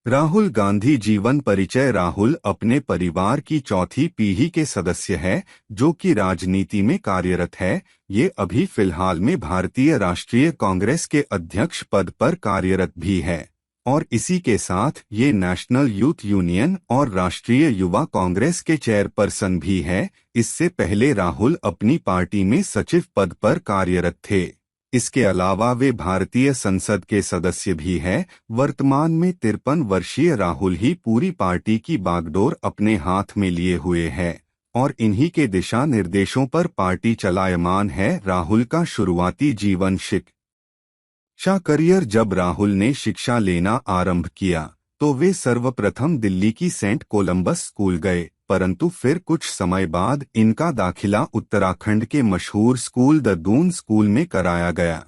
राहुल गांधी जीवन परिचय। राहुल अपने परिवार की चौथी पीढ़ी के सदस्य है जो कि राजनीति में कार्यरत है। ये अभी फिलहाल में भारतीय राष्ट्रीय कांग्रेस के अध्यक्ष पद पर कार्यरत भी है और इसी के साथ ये नेशनल यूथ यूनियन और राष्ट्रीय युवा कांग्रेस के चेयरपर्सन भी है। इससे पहले राहुल अपनी पार्टी में सचिव पद पर कार्यरत थे। इसके अलावा वे भारतीय संसद के सदस्य भी हैं। वर्तमान में 53 वर्षीय राहुल ही पूरी पार्टी की बागडोर अपने हाथ में लिए हुए हैं और इन्हीं के दिशा निर्देशों पर पार्टी चलायमान है। राहुल का शुरुआती जीवन शिक्षा करियर। जब राहुल ने शिक्षा लेना आरंभ किया तो वे सर्वप्रथम दिल्ली की सेंट कोलंबस स्कूल गए, परंतु फिर कुछ समय बाद इनका दाखिला उत्तराखंड के मशहूर स्कूल द दून स्कूल में कराया गया।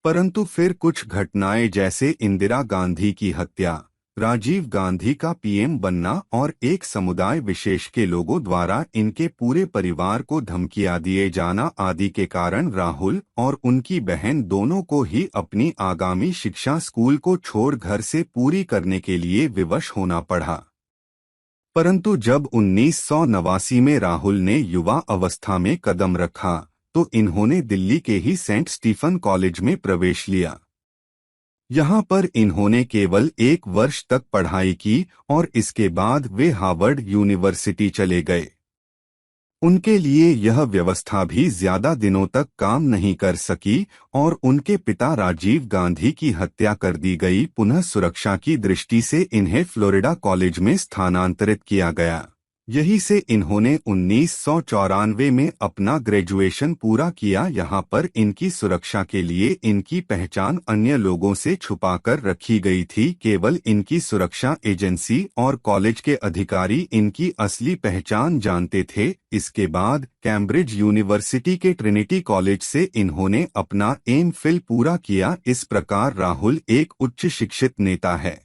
परंतु फिर कुछ घटनाएं जैसे इंदिरा गांधी की हत्या, राजीव गांधी का पीएम बनना और एक समुदाय विशेष के लोगों द्वारा इनके पूरे परिवार को धमकियां दिए जाना आदि के कारण राहुल और उनकी बहन दोनों को ही अपनी आगामी शिक्षा स्कूल को छोड़ घर से पूरी करने के लिए विवश होना पड़ा। परंतु जब 1989 में राहुल ने युवा अवस्था में कदम रखा तो इन्होंने दिल्ली के ही सेंट स्टीफन कॉलेज में प्रवेश लिया। यहाँ पर इन्होंने केवल 1 वर्ष तक पढ़ाई की और इसके बाद वे हार्वर्ड यूनिवर्सिटी चले गए। उनके लिए यह व्यवस्था भी ज्यादा दिनों तक काम नहीं कर सकी और उनके पिता राजीव गांधी की हत्या कर दी गई। पुनः सुरक्षा की दृष्टि से इन्हें फ्लोरिडा कॉलेज में स्थानांतरित किया गया। यहीं से इन्होंने 1994 में अपना ग्रेजुएशन पूरा किया। यहाँ पर इनकी सुरक्षा के लिए इनकी पहचान अन्य लोगों से छुपाकर रखी गई थी। केवल इनकी सुरक्षा एजेंसी और कॉलेज के अधिकारी इनकी असली पहचान जानते थे। इसके बाद कैम्ब्रिज यूनिवर्सिटी के ट्रिनिटी कॉलेज से इन्होंने अपना एम.फिल पूरा किया। इस प्रकार राहुल एक उच्च शिक्षित नेता है।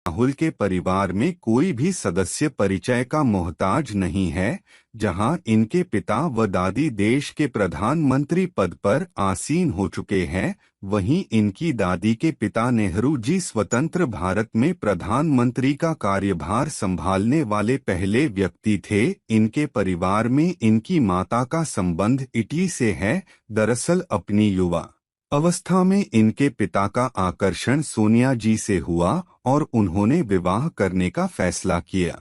राहुल के परिवार में कोई भी सदस्य परिचय का मोहताज नहीं है। जहां इनके पिता व दादी देश के प्रधानमंत्री पद पर आसीन हो चुके हैं, वहीं इनकी दादी के पिता नेहरू जी स्वतंत्र भारत में प्रधानमंत्री का कार्यभार संभालने वाले पहले व्यक्ति थे। इनके परिवार में इनकी माता का संबंध इटली से है। दरअसल अपनी युवा अवस्था में इनके पिता का आकर्षण सोनिया जी से हुआ और उन्होंने विवाह करने का फैसला किया।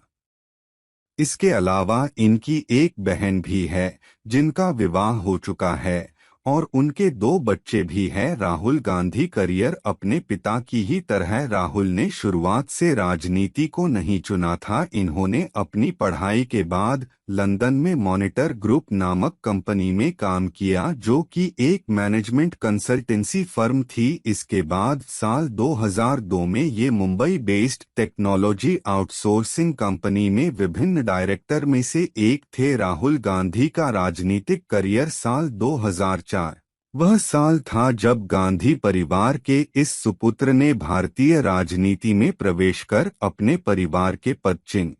इसके अलावा इनकी एक बहन भी है जिनका विवाह हो चुका है और उनके 2 बच्चे भी हैं। राहुल गांधी करियर अपने पिता की ही तरह राहुल ने शुरुआत से राजनीति को नहीं चुना था। इन्होंने अपनी पढ़ाई के बाद लंदन में मॉनिटर ग्रुप नामक कंपनी में काम किया जो कि एक मैनेजमेंट कंसल्टेंसी फर्म थी। इसके बाद साल 2002 में ये Mumbai based technology outsourcing company में विभिन्न डायरेक्टर में से एक थे। राहुल गांधी का राजनीतिक करियर साल 2004 वह साल था जब गांधी परिवार के इस सुपुत्र ने भारतीय राजनीति में प्रवेश कर अपने परिवार के पदचिन्ह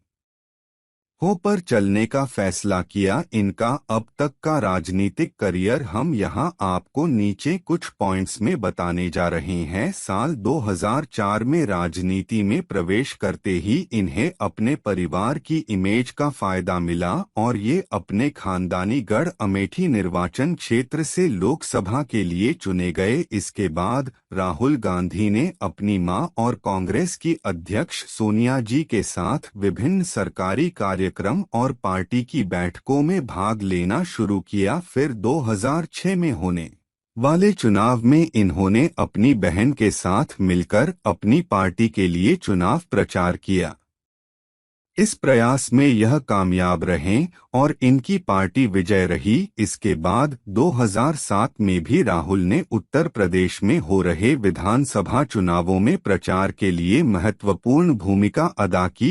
पर चलने का फैसला किया। इनका अब तक का राजनीतिक करियर हम यहां आपको नीचे कुछ पॉइंट्स में बताने जा रहे हैं। साल 2004 में राजनीति में प्रवेश करते ही इन्हें अपने परिवार की इमेज का फायदा मिला और ये अपने खानदानी गढ़ अमेठी निर्वाचन क्षेत्र से लोकसभा के लिए चुने गए। इसके बाद राहुल गांधी ने अपनी मां और कांग्रेस की अध्यक्ष सोनिया जी के साथ विभिन्न सरकारी कार्यक्रम और पार्टी की बैठकों में भाग लेना शुरू किया। फिर 2006 में होने वाले चुनाव में इन्होंने अपनी बहन के साथ मिलकर अपनी पार्टी के लिए चुनाव प्रचार किया। इस प्रयास में यह कामयाब रहे और इनकी पार्टी विजय रही। इसके बाद 2007 में भी राहुल ने उत्तर प्रदेश में हो रहे विधानसभा चुनावों में प्रचार के लिए महत्वपूर्ण भूमिका अदा की।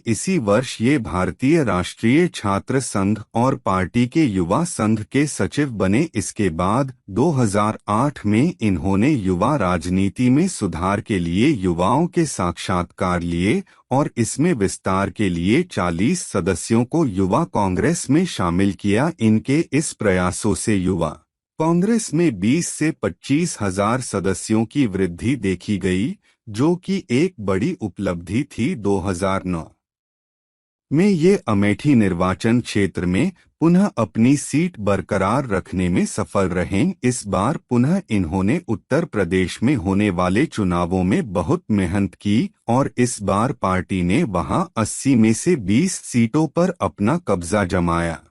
इसी वर्ष ये भारतीय राष्ट्रीय छात्र संघ और पार्टी के युवा संघ के सचिव बने। इसके बाद 2008 में इन्होंने युवा राजनीति में सुधार के लिए युवाओं के साक्षात्कार लिए और इसमें विस्तार के लिए 40 सदस्यों को युवा कांग्रेस में शामिल किया। इनके इस प्रयासों से युवा कांग्रेस में 20 से 25 हजार सदस्यों की वृद्धि देखी गई। जो कि एक बड़ी उपलब्धि थी। 2009 में ये अमेठी निर्वाचन क्षेत्र में पुनः अपनी सीट बरकरार रखने में सफल रहे। इस बार पुनः इन्होंने उत्तर प्रदेश में होने वाले चुनावों में बहुत मेहनत की और इस बार पार्टी ने वहां 80 में से 20 सीटों पर अपना कब्जा जमाया।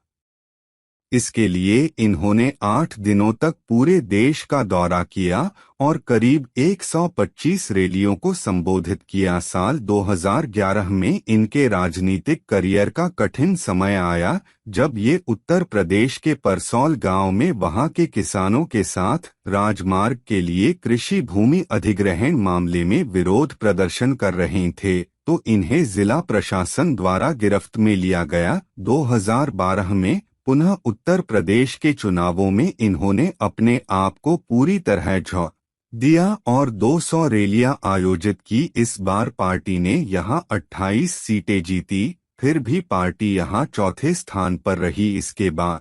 इसके लिए इन्होंने 8 दिनों तक पूरे देश का दौरा किया और करीब 125 रैलियों को संबोधित किया। साल 2011 में इनके राजनीतिक करियर का कठिन समय आया, जब ये उत्तर प्रदेश के परसौल गांव में वहां के किसानों के साथ राजमार्ग के लिए कृषि भूमि अधिग्रहण मामले में विरोध प्रदर्शन कर रहे थे, तो इन्हें जिला प्रशासन द्वारा गिरफ्त में लिया गया। 2012 में पुनः उत्तर प्रदेश के चुनावों में इन्होंने अपने आप को पूरी तरह झोंक दिया और 200 रैलियां आयोजित की। इस बार पार्टी ने यहां 28 सीटें जीती, फिर भी पार्टी यहां चौथे स्थान पर रही। इसके बाद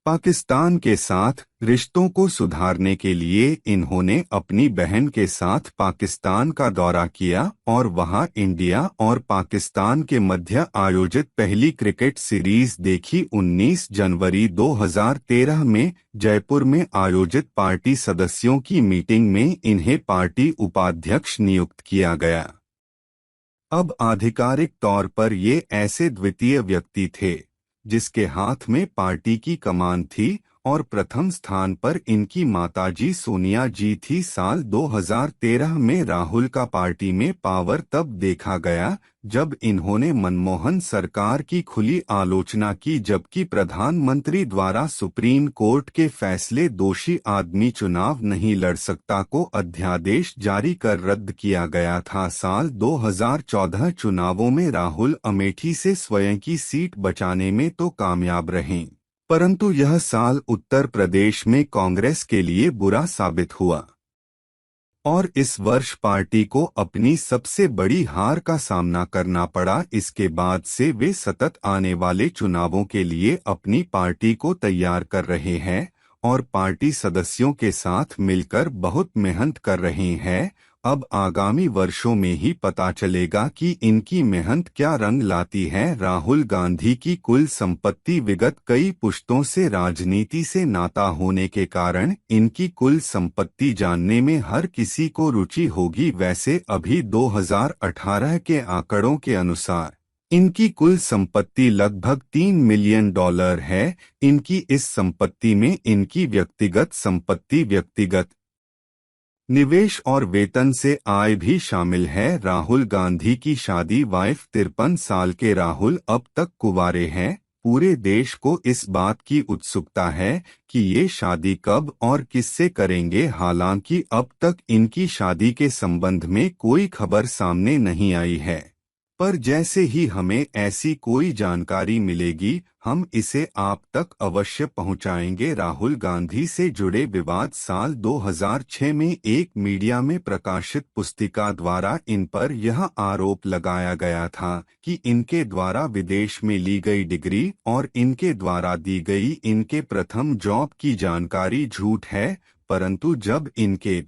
पाकिस्तान के साथ रिश्तों को सुधारने के लिए इन्होंने अपनी बहन के साथ पाकिस्तान का दौरा किया और वहां इंडिया और पाकिस्तान के मध्य आयोजित पहली क्रिकेट सीरीज देखी। 19 जनवरी 2013 में जयपुर में आयोजित पार्टी सदस्यों की मीटिंग में इन्हें पार्टी उपाध्यक्ष नियुक्त किया गया। अब आधिकारिक तौर पर ये ऐसे द्वितीय व्यक्ति थे जिसके हाथ में पार्टी की कमान थी और प्रथम स्थान पर इनकी माताजी सोनिया जी थी। साल 2013 में राहुल का पार्टी में पावर तब देखा गया जब इन्होंने मनमोहन सरकार की खुली आलोचना की, जबकि प्रधानमंत्री द्वारा सुप्रीम कोर्ट के फैसले दोषी आदमी चुनाव नहीं लड़ सकता को अध्यादेश जारी कर रद्द किया गया था। साल 2014 चुनावों में राहुल अमेठी से स्वयं की सीट बचाने में तो कामयाब रहे, परंतु यह साल उत्तर प्रदेश में कांग्रेस के लिए बुरा साबित हुआ और इस वर्ष पार्टी को अपनी सबसे बड़ी हार का सामना करना पड़ा। इसके बाद से वे सतत आने वाले चुनावों के लिए अपनी पार्टी को तैयार कर रहे हैं और पार्टी सदस्यों के साथ मिलकर बहुत मेहनत कर रहे हैं। अब आगामी वर्षों में ही पता चलेगा कि इनकी मेहनत क्या रंग लाती है। राहुल गांधी की कुल संपत्ति विगत कई पुश्तों से राजनीति से नाता होने के कारण इनकी कुल संपत्ति जानने में हर किसी को रुचि होगी। वैसे अभी 2018 के आंकड़ों के अनुसार इनकी कुल संपत्ति लगभग $3 मिलियन है। इनकी इस संपत्ति में इनकी व्यक्तिगत संपत्ति, व्यक्तिगत निवेश और वेतन से आय भी शामिल है। राहुल गांधी की शादी वाइफ 53 साल के राहुल अब तक कुंवारे हैं। पूरे देश को इस बात की उत्सुकता है कि ये शादी कब और किससे करेंगे। हालांकि अब तक इनकी शादी के संबंध में कोई खबर सामने नहीं आई है, पर जैसे ही हमें ऐसी कोई जानकारी मिलेगी हम इसे आप तक अवश्य पहुंचाएंगे। राहुल गांधी से जुड़े विवाद साल 2006 में एक मीडिया में प्रकाशित पुस्तिका द्वारा इन पर यह आरोप लगाया गया था कि इनके द्वारा विदेश में ली गई डिग्री और इनके द्वारा दी गई इनके प्रथम जॉब की जानकारी झूठ है, परंतु जब इनके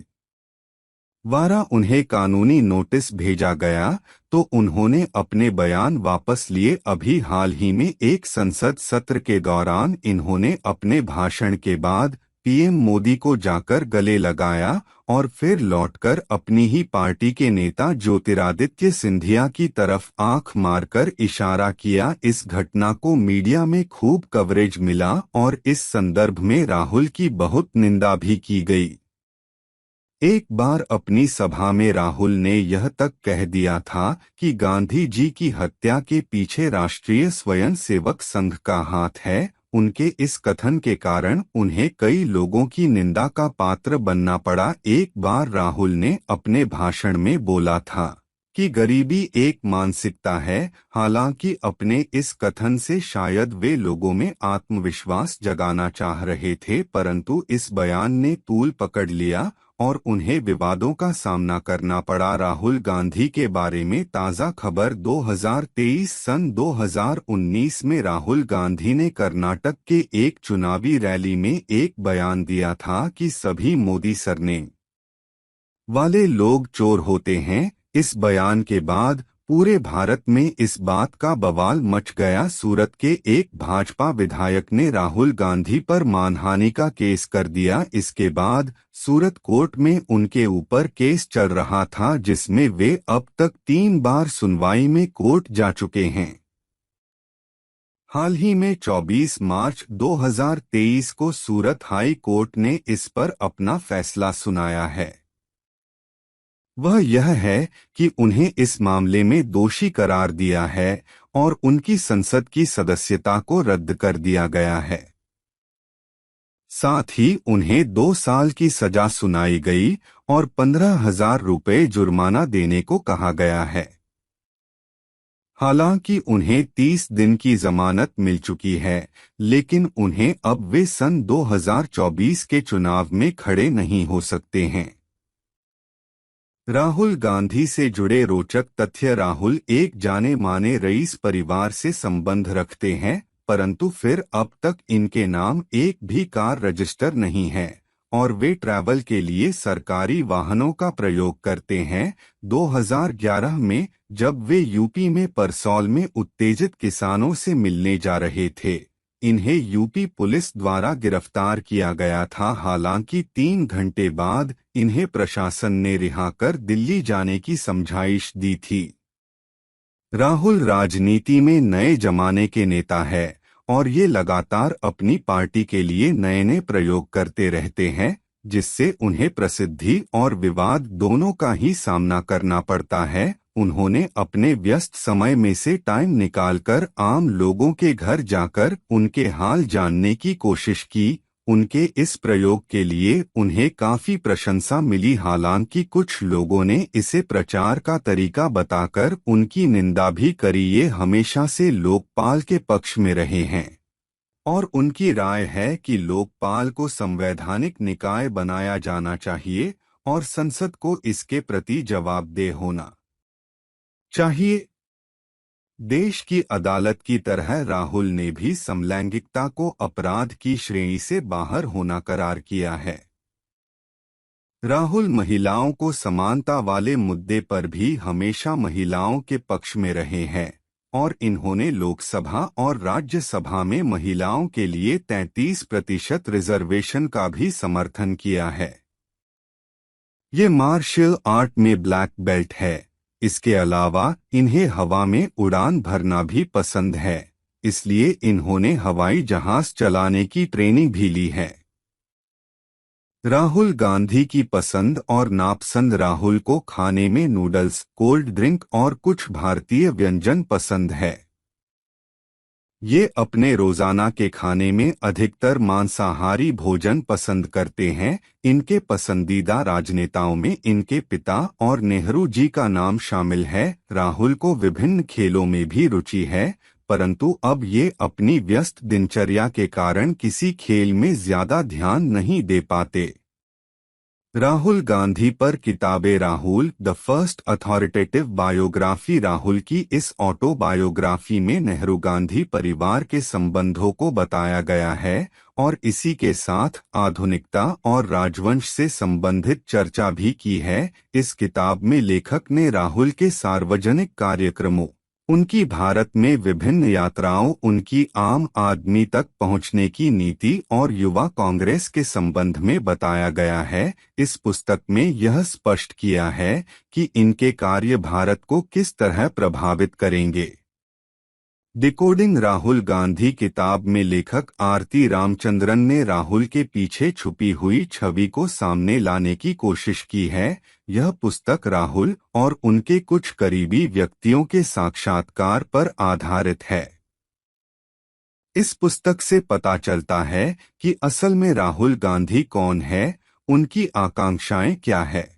द्वारा उन्हें कानूनी नोटिस भेजा गया तो उन्होंने अपने बयान वापस लिए। अभी हाल ही में एक संसद सत्र के दौरान इन्होंने अपने भाषण के बाद पीएम मोदी को जाकर गले लगाया और फिर लौटकर अपनी ही पार्टी के नेता ज्योतिरादित्य सिंधिया की तरफ आंख मारकर इशारा किया। इस घटना को मीडिया में खूब कवरेज मिला और इस संदर्भ में राहुल की बहुत निंदा भी की गई। एक बार अपनी सभा में राहुल ने यह तक कह दिया था कि गांधी जी की हत्या के पीछे राष्ट्रीय स्वयंसेवक संघ का हाथ है। उनके इस कथन के कारण उन्हें कई लोगों की निंदा का पात्र बनना पड़ा। एक बार राहुल ने अपने भाषण में बोला था कि गरीबी एक मानसिकता है। हालांकि अपने इस कथन से शायद वे लोगों में आत्मविश्वास जगाना चाह रहे थे, परंतु इस बयान ने तूल पकड़ लिया और उन्हें विवादों का सामना करना पड़ा। राहुल गांधी के बारे में ताज़ा खबर 2023 सन 2019 में राहुल गांधी ने कर्नाटक के एक चुनावी रैली में एक बयान दिया था कि सभी मोदी सरनेम वाले लोग चोर होते हैं। इस बयान के बाद पूरे भारत में इस बात का बवाल मच गया। सूरत के एक भाजपा विधायक ने राहुल गांधी पर मानहानि का केस कर दिया। इसके बाद सूरत कोर्ट में उनके ऊपर केस चल रहा था, जिसमें वे अब तक 3 बार सुनवाई में कोर्ट जा चुके हैं। हाल ही में 24 मार्च 2023 को सूरत हाई कोर्ट ने इस पर अपना फैसला सुनाया है। वह यह है कि उन्हें इस मामले में दोषी करार दिया है और उनकी संसद की सदस्यता को रद्द कर दिया गया है। साथ ही उन्हें 2 साल की सजा सुनाई गई और 15,000 रुपये जुर्माना देने को कहा गया है। हालांकि उन्हें 30 दिन की जमानत मिल चुकी है, लेकिन उन्हें अब वे सन 2024 के चुनाव में खड़े नहीं हो सकते हैं। राहुल गांधी से जुड़े रोचक तथ्य। राहुल एक जाने माने रईस परिवार से संबंध रखते हैं, परंतु फिर अब तक इनके नाम एक भी कार रजिस्टर नहीं है और वे ट्रैवल के लिए सरकारी वाहनों का प्रयोग करते हैं। 2011 में जब वे यूपी में परसौल में उत्तेजित किसानों से मिलने जा रहे थे, इन्हें यूपी पुलिस द्वारा गिरफ्तार किया गया था। हालांकि 3 घंटे बाद इन्हें प्रशासन ने रिहा कर दिल्ली जाने की समझाइश दी थी। राहुल राजनीति में नए जमाने के नेता है और ये लगातार अपनी पार्टी के लिए नए नए प्रयोग करते रहते हैं, जिससे उन्हें प्रसिद्धि और विवाद दोनों का ही सामना करना पड़ता है। उन्होंने अपने व्यस्त समय में से टाइम निकालकर आम लोगों के घर जाकर उनके हाल जानने की कोशिश की। उनके इस प्रयोग के लिए उन्हें काफी प्रशंसा मिली। हालांकि कुछ लोगों ने इसे प्रचार का तरीका बताकर उनकी निंदा भी करी। ये हमेशा से लोकपाल के पक्ष में रहे हैं और उनकी राय है कि लोकपाल को संवैधानिक निकाय बनाया जाना चाहिए और संसद को इसके प्रति जवाबदेह होना चाहिए। देश की अदालत की तरह राहुल ने भी समलैंगिकता को अपराध की श्रेणी से बाहर होना करार किया है। राहुल महिलाओं को समानता वाले मुद्दे पर भी हमेशा महिलाओं के पक्ष में रहे हैं और इन्होंने लोकसभा और राज्यसभा में महिलाओं के लिए 33% रिजर्वेशन का भी समर्थन किया है। ये मार्शल आर्ट में ब्लैक बेल्ट है। इसके अलावा इन्हें हवा में उड़ान भरना भी पसंद है, इसलिए इन्होंने हवाई जहाज चलाने की ट्रेनिंग भी ली है। राहुल गांधी की पसंद और नापसंद। राहुल को खाने में नूडल्स, कोल्ड ड्रिंक और कुछ भारतीय व्यंजन पसंद है। ये अपने रोजाना के खाने में अधिकतर मांसाहारी भोजन पसंद करते हैं। इनके पसंदीदा राजनेताओं में इनके पिता और नेहरू जी का नाम शामिल है। राहुल को विभिन्न खेलों में भी रुचि है, परंतु अब ये अपनी व्यस्त दिनचर्या के कारण किसी खेल में ज्यादा ध्यान नहीं दे पाते। राहुल गांधी पर किताबें। Rahul the first authoritative biography. Rahul की इस ऑटोबायोग्राफी में नेहरू गांधी परिवार के संबंधों को बताया गया है और इसी के साथ आधुनिकता और राजवंश से संबंधित चर्चा भी की है। इस किताब में लेखक ने राहुल के सार्वजनिक कार्यक्रमों, उनकी भारत में विभिन्न यात्राओं, उनकी आम आदमी तक पहुंचने की नीति और युवा कांग्रेस के संबंध में बताया गया है। इस पुस्तक में यह स्पष्ट किया है कि इनके कार्य भारत को किस तरह प्रभावित करेंगे। डिकोडिंग राहुल गांधी किताब में लेखक आरती रामचंद्रन ने राहुल के पीछे छुपी हुई छवि को सामने लाने की कोशिश की है। यह पुस्तक राहुल और उनके कुछ करीबी व्यक्तियों के साक्षात्कार पर आधारित है। इस पुस्तक से पता चलता है कि असल में राहुल गांधी कौन है, उनकी आकांक्षाएं क्या है